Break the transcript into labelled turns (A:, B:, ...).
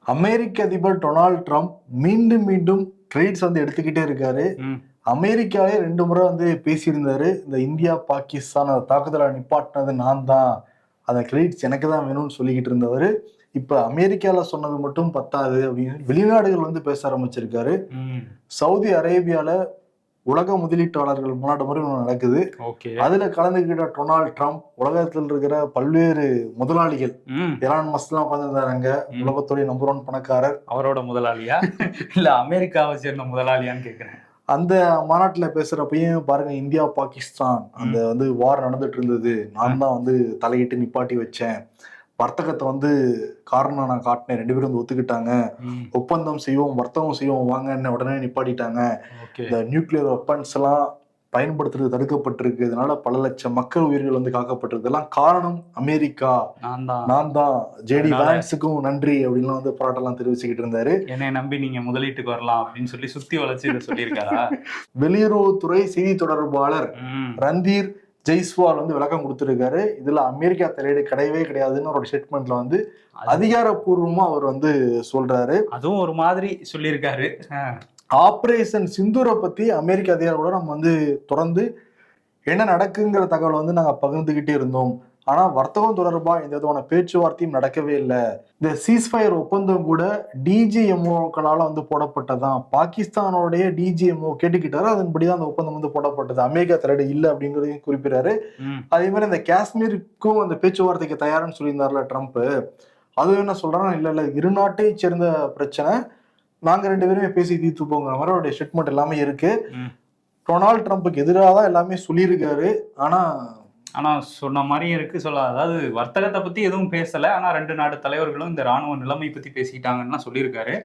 A: அமெரிக்க அதிபர் Donald Trump மீண்டும் மீண்டும் ட்ரேட்ஸ் வந்து எடுத்துக்கிட்டே இருக்காரு. அமெரிக்காவே 2 முறை வந்து பேசியிருந்தாரு. இந்த இந்தியா பாகிஸ்தான் தாக்குதலை நிப்பாட்டினது நான் தான், அந்த கிரெடிட்ஸ் எனக்கு தான் வேணும்னு சொல்லிக்கிட்டு இருந்தவர் இப்ப அமெரிக்கால சொன்னது மட்டும் பத்தாது அப்படின்னு வெளிநாடுகள் வந்து பேச ஆரம்பிச்சிருக்காரு. சவுதி அரேபியால உலக முதலீட்டாளர்கள் மாநாடு மாதிரி ஒன்று நடக்குது. அதுல கலந்துகிட்ட டொனால்ட் ட்ரம்ப் உலகத்தில் இருக்கிற பல்வேறு முதலாளிகள், எலான் மஸ்க் எல்லாம் உட்காந்துருந்தாங்க. உலகத்துடைய நம்பர் 1 பணக்காரர்.
B: அவரோட முதலாளியா இல்ல அமெரிக்காவை சேர்ந்த முதலாளியான்னு கேக்குறேன்.
A: அந்த மாநாட்டுல பேசுறப்பையும் பாருங்க, இந்தியா பாகிஸ்தான் அந்த வந்து வார் நடந்துட்டு இருந்தது, நான் தான் வந்து தலையிட்டு நிப்பாட்டி வச்சேன், வர்த்தகத்தை வந்து காரணம் நான் காட்டினேன், 2 பேரும் வந்து ஒத்துக்கிட்டாங்க, ஒப்பந்தம் செய்வோம் வர்த்தகம் செய்வோம் வாங்கன்னு உடனே நிப்பாட்டிட்டாங்க. இந்த நியூக்ளியர் வெப்பன்ஸ் எல்லாம் பயன்படுத்துறது தடுக்கப்பட்டிருக்கு, இதனால பல லட்சம் மக்கள் உயிர்கள் வந்து காக்கப்பட்டிருக்கு, இதெல்லாம் காரணம் அமெரிக்கா, நான் தான், ஜேடி வான்ஸுக்கும் நன்றி அப்படின்லாம் வந்து போராட்டம்லாம் தெரிவிச்சுக்கிட்டு இருந்தாரு.
B: என்னை நம்பி நீங்க முதலீட்டுக்கு வரலாம் அப்படின்னு சொல்லி சுத்தி வளைச்சு இதை சொல்லியிருக்காரா?
A: வெளியுறவுத்துறை செய்தி தொடர்பாளர் ரந்தீர் ஜெய்ஸ்வால் வந்து விளக்கம் கொடுத்திருக்காரு. இதுல அமெரிக்கா தலையீடு கிடையவே கிடையாதுன்னு ஒரு ஸ்டேட்மெண்ட்ல வந்து அதிகாரப்பூர்வமா அவர் வந்து சொல்றாரு.
B: அதுவும் ஒரு மாதிரி சொல்லியிருக்காரு.
A: ஆபரேஷன் சிந்தூரை பத்தி அமெரிக்க அதிகாரிகளோட நம்ம வந்து தொடர்ந்து என்ன நடக்குங்கிற தகவல் வந்து நாங்க பகிர்ந்துகிட்டே இருந்தோம். ஆனா வர்த்தகம் தொடர்பா எந்த விதமான பேச்சுவார்த்தையும் நடக்கவே இல்லை. இந்த சீஸ்ஃபயர் ஒப்பந்தம் கூட டிஜிஎம்ஓக்களால வந்து போடப்பட்டதான், பாகிஸ்தானோடைய டிஜிஎம்ஓ கேட்டுக்கிட்டாரு, அதன்படிதான் அந்த ஒப்பந்தம் வந்து போடப்பட்டது, அமெரிக்கா தலையீடு இல்லை அப்படிங்கிறதையும் குறிப்பிடாரு. அதே மாதிரி இந்த காஷ்மீருக்கும் அந்த பேச்சுவார்த்தைக்கு தயாருன்னு சொல்லியிருந்தார்ல ட்ரம்ப், அது என்ன சொல்றாங்க, இல்ல இரு நாட்டை சேர்ந்த பிரச்சனை, நாங்க 2 பேருமே பேசி தீர்த்து போங்கிற மாதிரி அவருடைய ஸ்டேட்மெண்ட் எல்லாமே இருக்கு. டொனால்ட் ட்ரம்ப்புக்கு எதிராக தான் எல்லாமே சொல்லியிருக்காரு.
B: ஆனா சொன்ன மாதிரியும் இருக்கு, அதாவது வர்த்தகத்தை பத்தி எதுவும் பேசல, ஆனா 2 நாடு தலைவர்களும் இந்த ராணுவ நிலைமை பத்தி பேசிக்கிட்டாங்கன்னு சொல்லியிருக்காரு.